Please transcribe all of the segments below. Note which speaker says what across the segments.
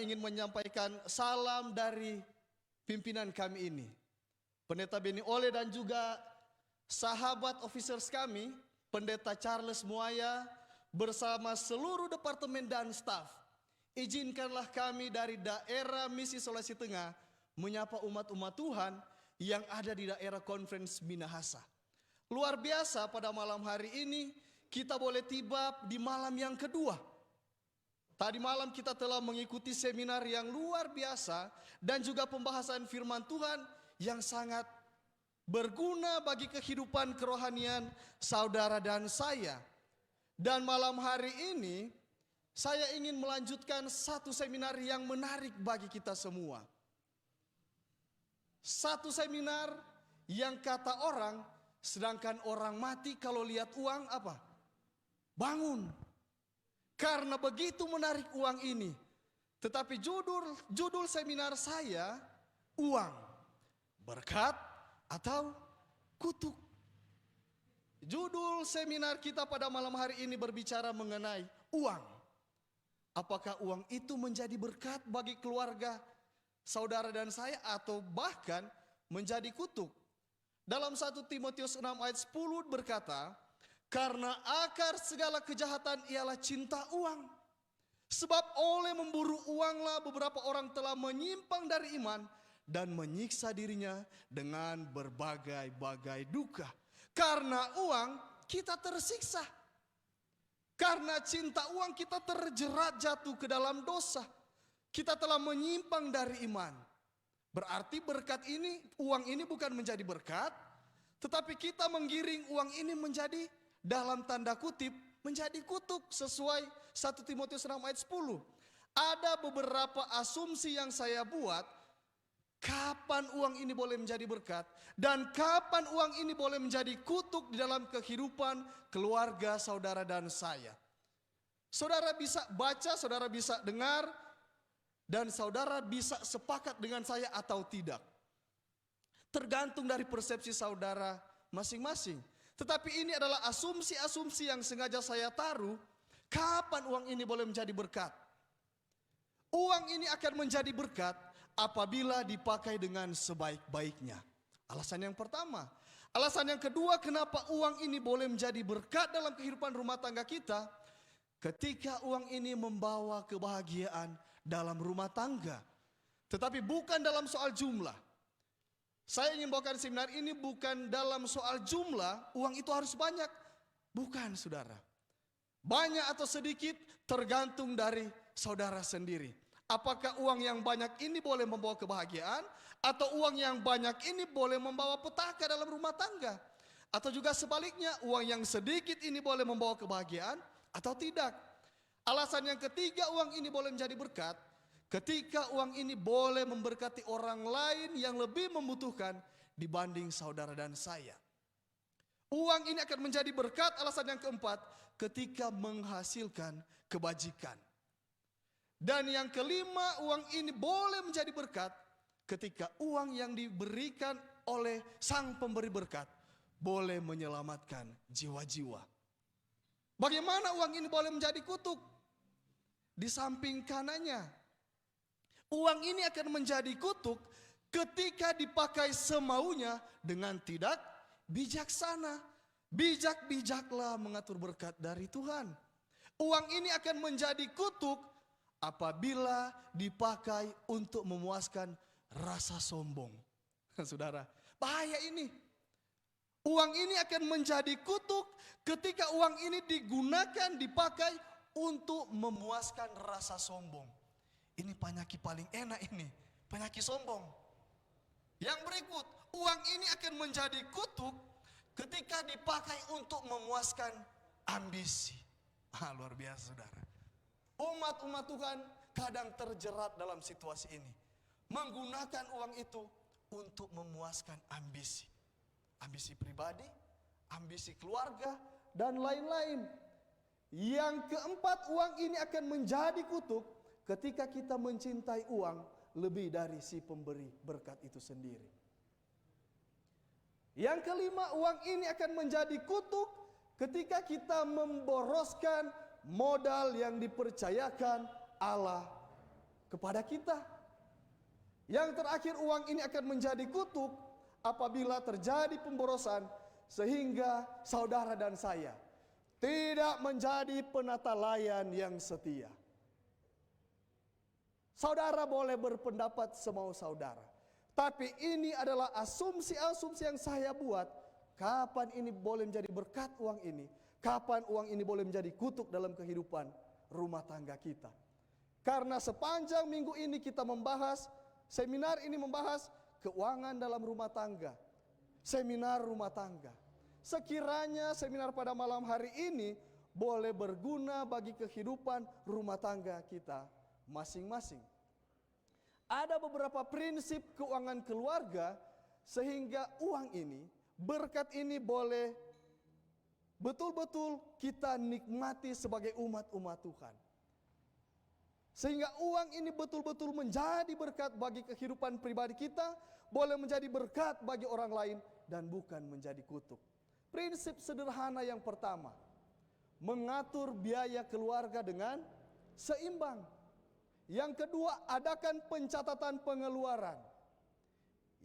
Speaker 1: kami ingin menyampaikan salam dari pimpinan kami ini, Pendeta Beni Ole dan juga sahabat officers kami, Pendeta Charles Muaya bersama seluruh departemen dan staf. Izinkanlah kami dari daerah Misi Sulawesi Tengah menyapa umat-umat Tuhan yang ada di daerah Conference Minahasa. Luar biasa pada malam hari ini kita boleh tiba di malam yang kedua. Tadi malam kita telah mengikuti seminar yang luar biasa dan juga pembahasan firman Tuhan yang sangat berguna bagi kehidupan kerohanian saudara dan saya. Dan malam hari ini saya ingin melanjutkan satu seminar yang menarik bagi kita semua. Satu seminar yang kata orang, sedangkan orang mati kalau lihat uang apa? Bangun. Karena begitu menarik uang ini. Tetapi judul seminar saya, uang, berkat atau kutuk. Judul seminar kita pada malam hari ini berbicara mengenai uang. Apakah uang itu menjadi berkat bagi keluarga saudara dan saya atau bahkan menjadi kutuk? Dalam 1 Timotius 6 ayat 10 berkata, karena akar segala kejahatan ialah cinta uang. Sebab oleh memburu uanglah beberapa orang telah menyimpang dari iman dan menyiksa dirinya dengan berbagai-bagai duka. Karena uang kita tersiksa. Karena cinta uang kita terjerat jatuh ke dalam dosa. Kita telah menyimpang dari iman. Berarti berkat ini, uang ini bukan menjadi berkat, tetapi kita menggiring uang ini menjadi dalam tanda kutip menjadi kutuk sesuai 1 Timotius 6 ayat 10. Ada beberapa asumsi yang saya buat kapan uang ini boleh menjadi berkat dan kapan uang ini boleh menjadi kutuk di dalam kehidupan keluarga saudara dan saya. Saudara bisa baca, saudara bisa dengar, dan saudara bisa sepakat dengan saya atau tidak. Tergantung dari persepsi saudara masing-masing. Tetapi ini adalah asumsi-asumsi yang sengaja saya taruh. Kapan uang ini boleh menjadi berkat? Uang ini akan menjadi berkat apabila dipakai dengan sebaik-baiknya. Alasan yang pertama. Alasan yang kedua, kenapa uang ini boleh menjadi berkat dalam kehidupan rumah tangga kita? Ketika uang ini membawa kebahagiaan dalam rumah tangga. Tetapi bukan dalam soal jumlah. Saya ingin bawakan seminar ini bukan dalam soal jumlah, uang itu harus banyak. Bukan, saudara. Banyak atau sedikit tergantung dari saudara sendiri. Apakah uang yang banyak ini boleh membawa kebahagiaan, atau uang yang banyak ini boleh membawa petaka dalam rumah tangga? Atau juga sebaliknya, uang yang sedikit ini boleh membawa kebahagiaan, atau tidak? Alasan yang ketiga uang ini boleh menjadi berkat, ketika uang ini boleh memberkati orang lain yang lebih membutuhkan dibanding saudara dan saya. Uang ini akan menjadi berkat, alasan yang keempat, ketika menghasilkan kebajikan. Dan yang kelima, uang ini boleh menjadi berkat ketika uang yang diberikan oleh sang pemberi berkat boleh menyelamatkan jiwa-jiwa. Bagaimana uang ini boleh menjadi kutuk? Di samping kanannya, uang ini akan menjadi kutuk ketika dipakai semaunya dengan tidak bijaksana. Bijak-bijaklah mengatur berkat dari Tuhan. Uang ini akan menjadi kutuk apabila dipakai untuk memuaskan rasa sombong. Saudara, bahaya ini. Uang ini akan menjadi kutuk ketika uang ini digunakan, dipakai untuk memuaskan rasa sombong. Ini penyakit paling enak ini, penyakit sombong. Yang berikut, uang ini akan menjadi kutuk ketika dipakai untuk memuaskan ambisi. Luar biasa, saudara. Umat-umat Tuhan kadang terjerat dalam situasi ini. Menggunakan uang itu untuk memuaskan ambisi. Ambisi pribadi, ambisi keluarga, dan lain-lain. Yang keempat, uang ini akan menjadi kutuk ketika kita mencintai uang lebih dari si pemberi berkat itu sendiri. Yang kelima, uang ini akan menjadi kutuk ketika kita memboroskan modal yang dipercayakan Allah kepada kita. Yang terakhir, uang ini akan menjadi kutuk apabila terjadi pemborosan sehingga saudara dan saya tidak menjadi penata layan yang setia. Saudara boleh berpendapat semau saudara, tapi ini adalah asumsi-asumsi yang saya buat. Kapan ini boleh menjadi berkat uang ini? Kapan uang ini boleh menjadi kutuk dalam kehidupan rumah tangga kita? Karena sepanjang minggu ini kita membahas, seminar ini membahas keuangan dalam rumah tangga, seminar rumah tangga. Sekiranya seminar pada malam hari ini boleh berguna bagi kehidupan rumah tangga kita masing-masing. Ada beberapa prinsip keuangan keluarga sehingga uang ini, berkat ini boleh betul-betul kita nikmati sebagai umat-umat Tuhan. Sehingga uang ini betul-betul menjadi berkat bagi kehidupan pribadi kita, boleh menjadi berkat bagi orang lain dan bukan menjadi kutuk. Prinsip sederhana yang pertama, mengatur biaya keluarga dengan seimbang. Yang kedua, adakan pencatatan pengeluaran.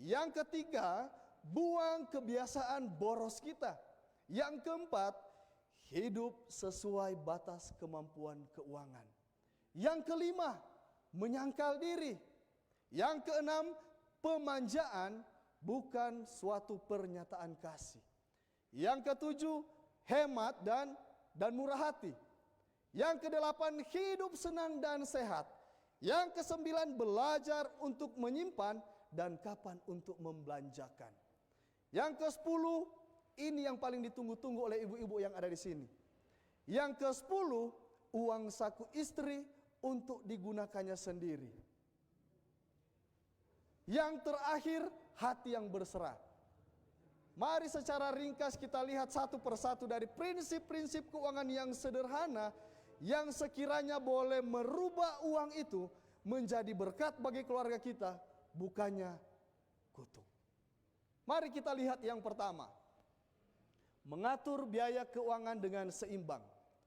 Speaker 1: Yang ketiga, buang kebiasaan boros kita. Yang keempat, hidup sesuai batas kemampuan keuangan. Yang kelima, menyangkal diri. Yang keenam, pemanjaan bukan suatu pernyataan kasih. Yang ketujuh, hemat dan murah hati. Yang kedelapan, hidup senang dan sehat. Yang kesembilan, belajar untuk menyimpan dan kapan untuk membelanjakan. Yang kesepuluh, ini yang paling ditunggu-tunggu oleh ibu-ibu yang ada di sini. Yang kesepuluh, uang saku istri untuk digunakannya sendiri. Yang terakhir, hati yang berserah. Mari secara ringkas kita lihat satu persatu dari prinsip-prinsip keuangan yang sederhana yang sekiranya boleh merubah uang itu menjadi berkat bagi keluarga kita, bukannya kutuk. Mari kita lihat yang pertama. Mengatur biaya keuangan dengan seimbang.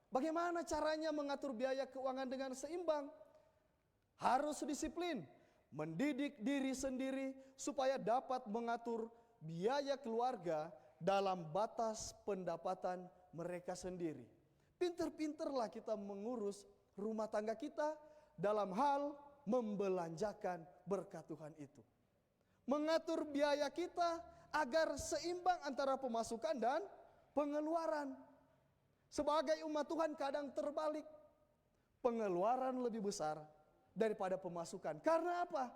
Speaker 1: Bagaimana caranya mengatur biaya keuangan dengan seimbang? Harus disiplin, mendidik diri sendiri supaya dapat mengatur biaya keluarga dalam batas pendapatan mereka sendiri. Pinter-pinterlah kita mengurus rumah tangga kita dalam hal membelanjakan berkat Tuhan itu. Mengatur biaya kita agar seimbang antara pemasukan dan pengeluaran. Sebagai umat Tuhan kadang terbalik. Pengeluaran lebih besar daripada pemasukan. Karena apa?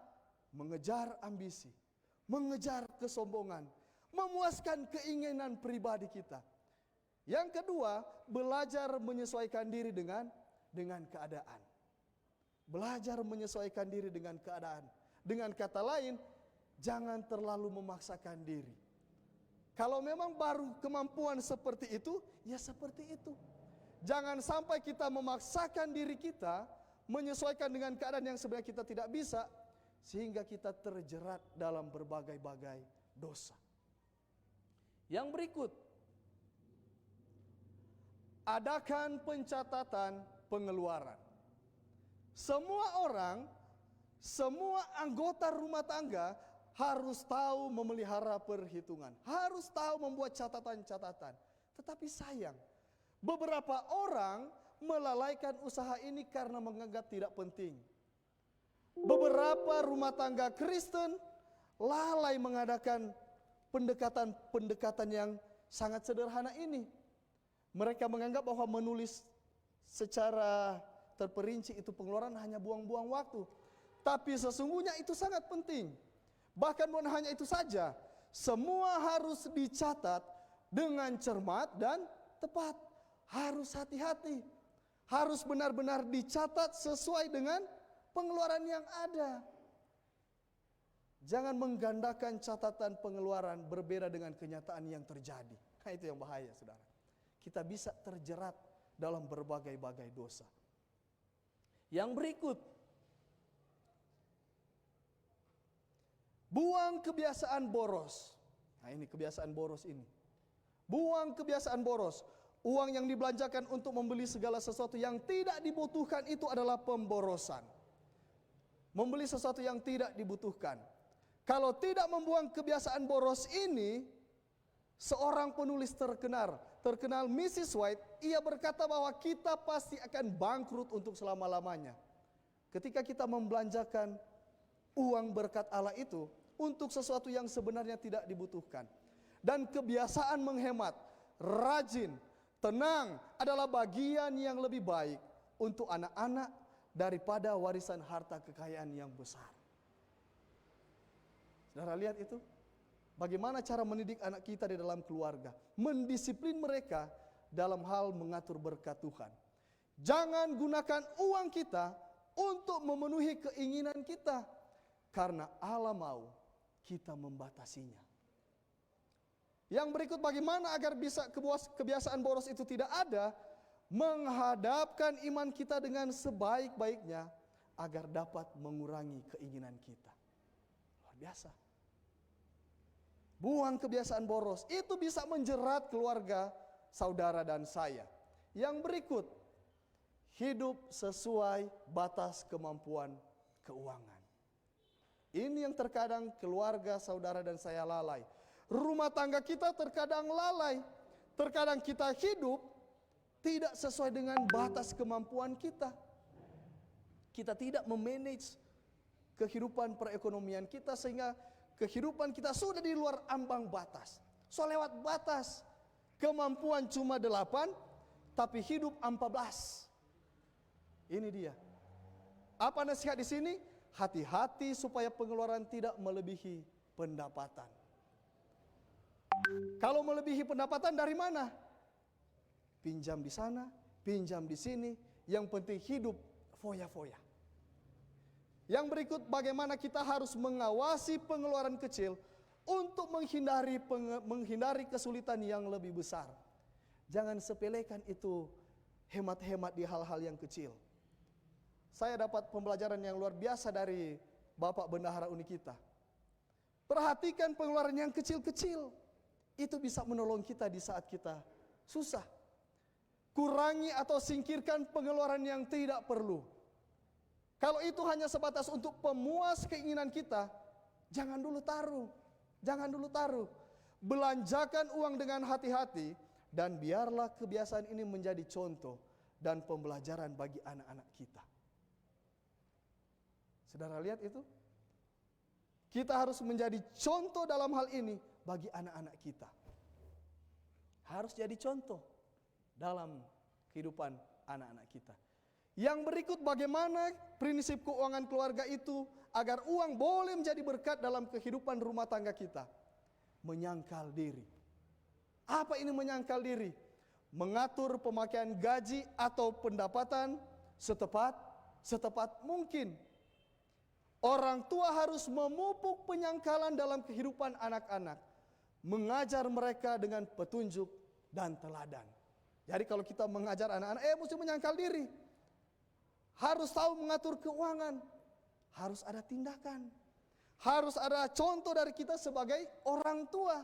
Speaker 1: Mengejar ambisi, mengejar kesombongan, memuaskan keinginan pribadi kita. Yang kedua, belajar menyesuaikan diri dengan keadaan. Belajar menyesuaikan diri dengan keadaan. Dengan kata lain, jangan terlalu memaksakan diri. Kalau memang baru kemampuan seperti itu, ya seperti itu. Jangan sampai kita memaksakan diri kita menyesuaikan dengan keadaan yang sebenarnya kita tidak bisa, sehingga kita terjerat dalam berbagai-bagai dosa. Yang berikut, adakan pencatatan pengeluaran. Semua orang, semua anggota rumah tangga harus tahu memelihara perhitungan, harus tahu membuat catatan-catatan. Tetapi sayang, beberapa orang melalaikan usaha ini karena menganggap tidak penting. Beberapa rumah tangga Kristen lalai mengadakan pendekatan-pendekatan yang sangat sederhana ini. Mereka menganggap bahwa menulis secara terperinci itu pengeluaran hanya buang-buang waktu. Tapi sesungguhnya itu sangat penting. Bahkan bukan hanya itu saja, semua harus dicatat dengan cermat dan tepat. Harus hati-hati. Harus benar-benar dicatat sesuai dengan pengeluaran yang ada. Jangan menggandakan catatan pengeluaran berbeda dengan kenyataan yang terjadi. Nah, itu yang bahaya, saudara. Kita bisa terjerat dalam berbagai-bagai dosa. Yang berikut, buang kebiasaan boros. Nah, ini kebiasaan boros ini. Buang kebiasaan boros. Uang yang dibelanjakan untuk membeli segala sesuatu yang tidak dibutuhkan itu adalah pemborosan. membeli sesuatu yang tidak dibutuhkan. Kalau tidak membuang kebiasaan boros ini, seorang penulis terkenal Mrs. White, ia berkata bahwa kita pasti akan bangkrut untuk selama-lamanya. Ketika kita membelanjakan uang berkat Allah itu untuk sesuatu yang sebenarnya tidak dibutuhkan. Dan kebiasaan menghemat, rajin, tenang adalah bagian yang lebih baik untuk anak-anak daripada warisan harta kekayaan yang besar. Saudara lihat itu? Bagaimana cara mendidik anak kita di dalam keluarga, mendisiplin mereka dalam hal mengatur berkat Tuhan. Jangan gunakan uang kita untuk memenuhi keinginan kita, karena Allah mau kita membatasinya. Yang berikut, bagaimana agar bisa kebiasaan boros itu tidak ada, menghadapkan iman kita dengan sebaik-baiknya agar dapat mengurangi keinginan kita. Luar biasa. Buang kebiasaan boros, itu bisa menjerat keluarga, saudara dan saya. Yang berikut, hidup sesuai batas kemampuan keuangan. Ini yang terkadang keluarga, saudara dan saya lalai. Rumah tangga kita terkadang lalai. Terkadang kita hidup tidak sesuai dengan batas kemampuan kita. Kita tidak memanage kehidupan perekonomian kita sehingga kehidupan kita sudah di luar ambang batas. So lewat batas. Kemampuan cuma 8, tapi hidup 14. Ini dia. Apa nasihat di sini? Hati-hati supaya pengeluaran tidak melebihi pendapatan. Kalau melebihi pendapatan dari mana? Pinjam di sana, pinjam di sini. Yang penting hidup foya-foya. Yang berikut, bagaimana kita harus mengawasi pengeluaran kecil untuk menghindari kesulitan yang lebih besar. Jangan sepelekan itu, hemat-hemat di hal-hal yang kecil. Saya dapat pembelajaran yang luar biasa dari Bapak Bendahara Uni kita. Perhatikan pengeluaran yang kecil-kecil. Itu bisa menolong kita di saat kita susah. Kurangi atau singkirkan pengeluaran yang tidak perlu. Kalau itu hanya sebatas untuk pemuas keinginan kita, jangan dulu taruh. Jangan dulu taruh. Belanjakan uang dengan hati-hati dan biarlah kebiasaan ini menjadi contoh dan pembelajaran bagi anak-anak kita. Saudara lihat itu? Kita harus menjadi contoh dalam hal ini bagi anak-anak kita. Harus jadi contoh dalam kehidupan anak-anak kita. Yang berikut, bagaimana prinsip keuangan keluarga itu agar uang boleh menjadi berkat dalam kehidupan rumah tangga kita. Menyangkal diri. Apa ini menyangkal diri? Mengatur pemakaian gaji atau pendapatan setepat mungkin. Orang tua harus memupuk penyangkalan dalam kehidupan anak-anak. Mengajar mereka dengan petunjuk dan teladan. Jadi kalau kita mengajar anak-anak, mesti menyangkal diri. Harus tahu mengatur keuangan. Harus ada tindakan. Harus ada contoh dari kita sebagai orang tua.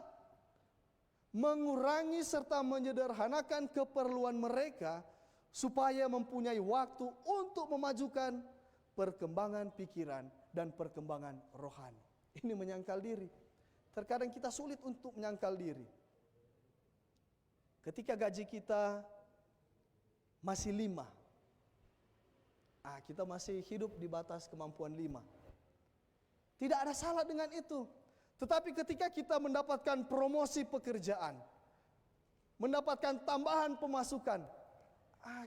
Speaker 1: Mengurangi serta menyederhanakan keperluan mereka supaya mempunyai waktu untuk memajukan perkembangan pikiran dan perkembangan rohani. Ini menyangkal diri. Terkadang kita sulit untuk menyangkal diri. Ketika gaji kita masih 5, kita masih hidup di batas kemampuan 5. Tidak ada salah dengan itu. Tetapi ketika kita mendapatkan promosi pekerjaan, mendapatkan tambahan pemasukan,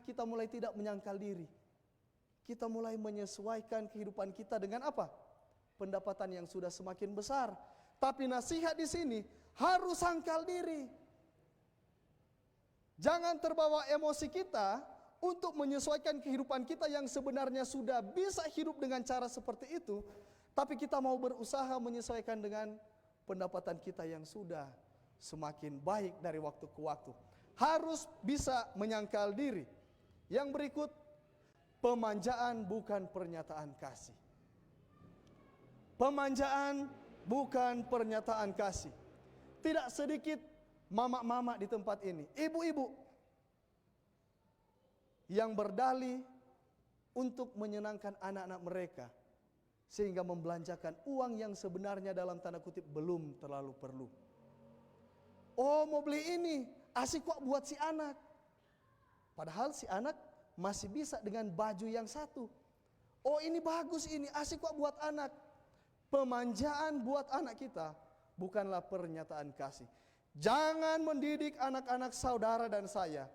Speaker 1: kita mulai tidak menyangkal diri. Kita mulai menyesuaikan kehidupan kita dengan apa? Pendapatan yang sudah semakin besar. Tapi nasihat di sini harus sangkal diri. Jangan terbawa emosi kita untuk menyesuaikan kehidupan kita yang sebenarnya sudah bisa hidup dengan cara seperti itu, tapi kita mau berusaha menyesuaikan dengan pendapatan kita yang sudah semakin baik dari waktu ke waktu. Harus bisa menyangkal diri. Yang berikut, pemanjaan bukan pernyataan kasih. Pemanjaan bukan pernyataan kasih. Tidak sedikit mama-mama di tempat ini, ibu-ibu yang berdalih untuk menyenangkan anak-anak mereka. sehingga membelanjakan uang yang sebenarnya dalam tanda kutip belum terlalu perlu. Oh, mau beli ini, asik kok buat si anak. Padahal si anak masih bisa dengan baju yang satu. Oh, ini bagus ini, asik kok buat anak. Pemanjaan buat anak kita bukanlah pernyataan kasih. Jangan mendidik anak-anak saudara dan saya,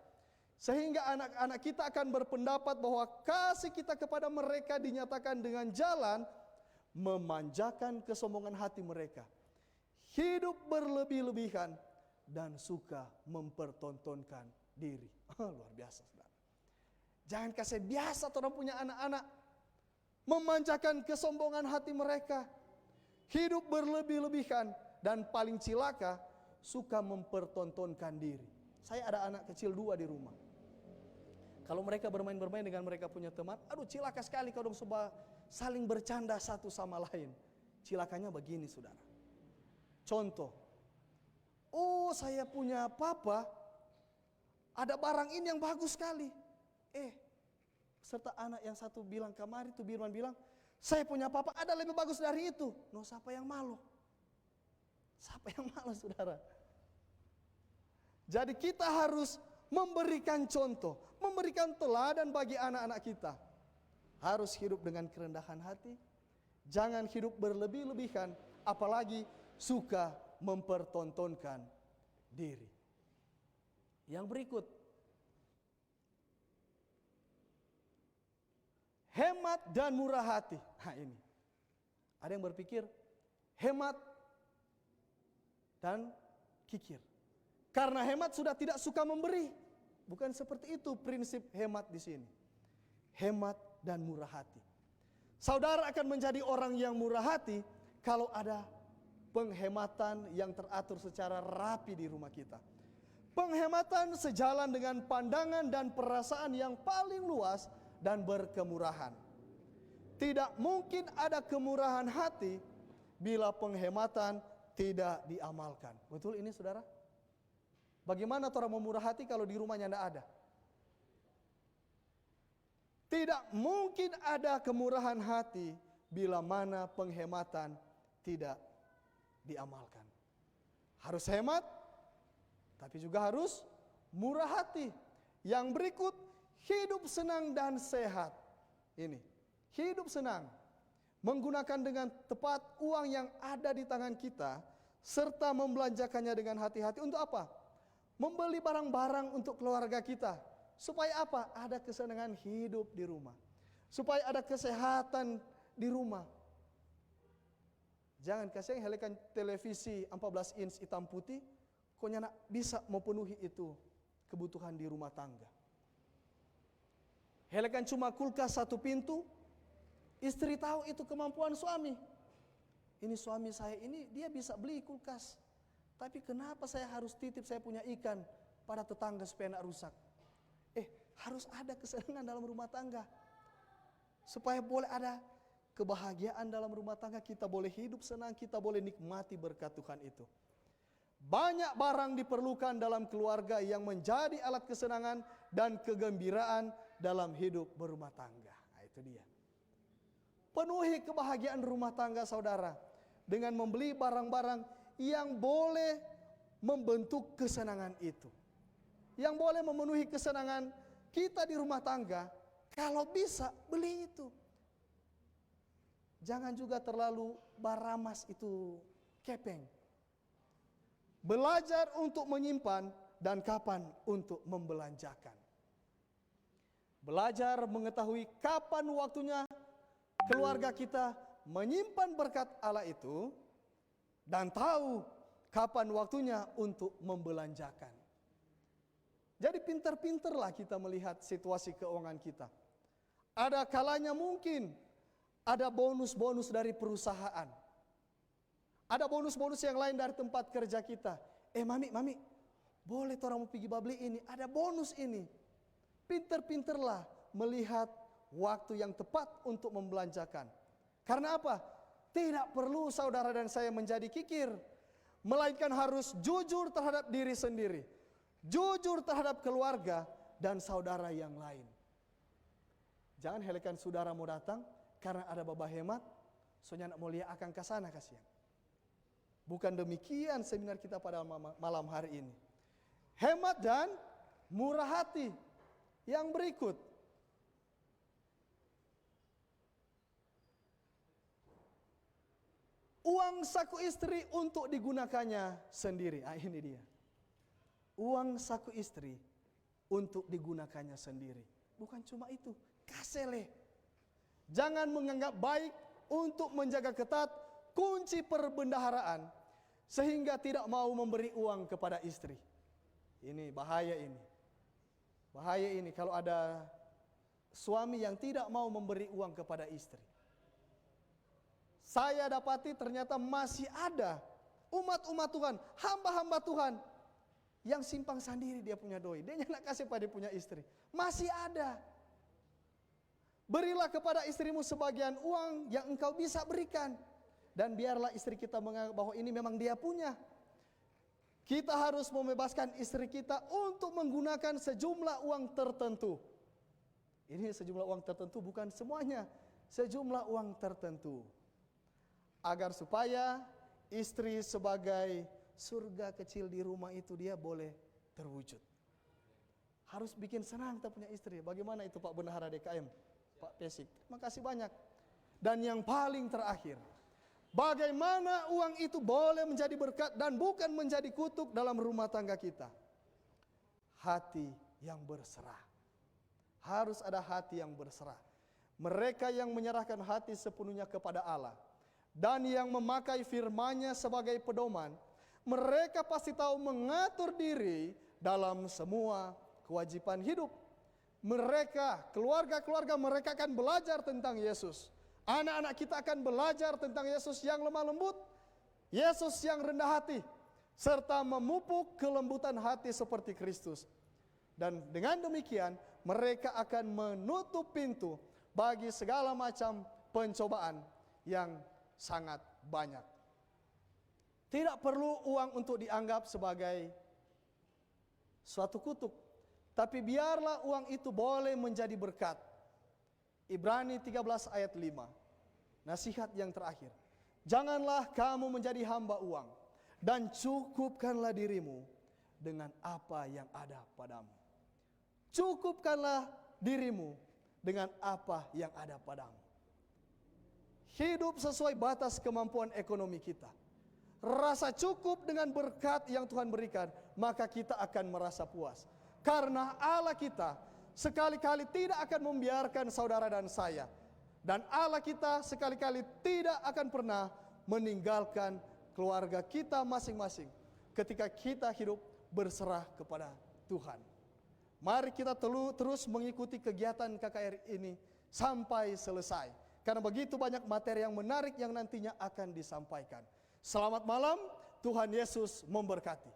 Speaker 1: sehingga anak-anak kita akan berpendapat bahwa kasih kita kepada mereka dinyatakan dengan jalan memanjakan kesombongan hati mereka, hidup berlebih-lebihan, dan suka mempertontonkan diri. Luar biasa, saudara. Jangan kasih biasa orang punya anak-anak memanjakan kesombongan hati mereka, hidup berlebih-lebihan, dan paling cilaka suka mempertontonkan diri. Saya ada anak kecil 2 di rumah. Kalau mereka bermain-bermain dengan mereka punya teman, aduh cilaka sekali kalau coba saling bercanda satu sama lain. Cilakanya begini, saudara. Contoh, oh saya punya papa, ada barang ini yang bagus sekali. Serta anak yang satu bilang kemari tuh Birman bilang, saya punya papa ada lebih bagus dari itu. No, siapa yang malu? Siapa yang malu, saudara? Jadi kita harus memberikan contoh, memberikan teladan bagi anak-anak kita. Harus hidup dengan kerendahan hati, jangan hidup berlebih-lebihan, apalagi suka mempertontonkan diri. Yang berikut, hemat dan murah hati. Nah ini, ada yang berpikir hemat dan kikir. Karena hemat sudah tidak suka memberi. Bukan seperti itu prinsip hemat di sini. Hemat dan murah hati. Saudara akan menjadi orang yang murah hati kalau ada penghematan yang teratur secara rapi di rumah kita. Penghematan sejalan dengan pandangan dan perasaan yang paling luas dan berkemurahan. Tidak mungkin ada kemurahan hati bila penghematan tidak diamalkan. Betul ini, saudara? Bagaimana orang mau murah hati kalau di rumahnya tidak ada? Tidak mungkin ada kemurahan hati bila mana penghematan tidak diamalkan. Harus hemat, tapi juga harus murah hati. Yang berikut, hidup senang dan sehat. Ini, hidup senang. Menggunakan dengan tepat uang yang ada di tangan kita, serta membelanjakannya dengan hati-hati untuk apa? Membeli barang-barang untuk keluarga kita. Supaya apa? Ada kesenangan hidup di rumah. Supaya ada kesehatan di rumah. Jangan kasih helekan televisi 14 inch hitam putih, kok nak bisa memenuhi itu kebutuhan di rumah tangga. Helekan cuma kulkas 1 pintu, istri tahu itu kemampuan suami. Ini suami saya ini dia bisa beli kulkas. Tapi kenapa saya harus titip saya punya ikan pada tetangga supaya tidak rusak? Harus ada kesenangan dalam rumah tangga. Supaya boleh ada kebahagiaan dalam rumah tangga, kita boleh hidup senang, kita boleh nikmati berkat Tuhan itu. Banyak barang diperlukan dalam keluarga yang menjadi alat kesenangan dan kegembiraan dalam hidup berumah tangga. Nah, itu dia. Penuhi kebahagiaan rumah tangga saudara dengan membeli barang-barang yang boleh membentuk kesenangan itu. Yang boleh memenuhi kesenangan kita di rumah tangga, kalau bisa beli itu. Jangan juga terlalu baramas itu kepeng. Belajar untuk menyimpan dan kapan untuk membelanjakan. Belajar mengetahui kapan waktunya keluarga kita menyimpan berkat Allah itu dan tahu kapan waktunya untuk membelanjakan. Jadi pintar-pintarlah kita melihat situasi keuangan kita. Ada kalanya mungkin ada bonus-bonus dari perusahaan. Ada bonus-bonus yang lain dari tempat kerja kita. Mami, boleh orang mau pergi beli ini, ada bonus ini. Pintar-pintarlah melihat waktu yang tepat untuk membelanjakan. Karena apa? Tidak perlu saudara dan saya menjadi kikir, melainkan harus jujur terhadap diri sendiri, jujur terhadap keluarga dan saudara yang lain. Jangan helekan saudara mau datang karena ada babah hemat, Soalnya nak mulia akan ke sana kasihan. Bukan demikian seminar kita pada malam hari ini. Hemat dan murah hati. Yang berikut. Uang saku istri untuk digunakannya sendiri. Ini dia. Uang saku istri untuk digunakannya sendiri. Bukan cuma itu. Kasele. Jangan menganggap baik untuk menjaga ketat kunci perbendaharaan sehingga tidak mau memberi uang kepada istri. Ini bahaya ini. Bahaya ini kalau ada suami yang tidak mau memberi uang kepada istri. Saya dapati ternyata masih ada umat-umat Tuhan, hamba-hamba Tuhan yang simpang sendiri dia punya doi. Dia nak kasih pada dia punya istri. Masih ada. Berilah kepada istrimu sebagian uang yang engkau bisa berikan. Dan biarlah istri kita menganggap bahwa ini memang dia punya. Kita harus membebaskan istri kita untuk menggunakan sejumlah uang tertentu. Ini sejumlah uang tertentu bukan semuanya. Sejumlah uang tertentu. Agar supaya istri sebagai surga kecil di rumah itu dia boleh terwujud. Harus bikin senang kita punya istri. Bagaimana itu Pak Bendahara DKM? Pak Pesik. Terima kasih banyak. Dan yang paling terakhir. Bagaimana uang itu boleh menjadi berkat dan bukan menjadi kutuk dalam rumah tangga kita. Hati yang berserah. Harus ada hati yang berserah. Mereka yang menyerahkan hati sepenuhnya kepada Allah. Dan yang memakai firman-Nya sebagai pedoman, mereka pasti tahu mengatur diri dalam semua kewajiban hidup. Mereka, keluarga-keluarga mereka akan belajar tentang Yesus. Anak-anak kita akan belajar tentang Yesus yang lemah lembut, Yesus yang rendah hati, serta memupuk kelembutan hati seperti Kristus. Dan dengan demikian, mereka akan menutup pintu bagi segala macam pencobaan yang sangat banyak. Tidak perlu uang untuk dianggap sebagai suatu kutuk, tapi biarlah uang itu boleh menjadi berkat. Ibrani 13 ayat 5. Nasihat yang terakhir. Janganlah kamu menjadi hamba uang dan cukupkanlah dirimu dengan apa yang ada padamu. Cukupkanlah dirimu dengan apa yang ada padamu. Hidup sesuai batas kemampuan ekonomi kita. Rasa cukup dengan berkat yang Tuhan berikan, maka kita akan merasa puas. Karena Allah kita sekali-kali tidak akan membiarkan saudara dan saya. Dan Allah kita sekali-kali tidak akan pernah meninggalkan keluarga kita masing-masing ketika kita hidup berserah kepada Tuhan. Mari kita terus mengikuti kegiatan KKR ini sampai selesai. Karena begitu banyak materi yang menarik yang nantinya akan disampaikan. Selamat malam, Tuhan Yesus memberkati.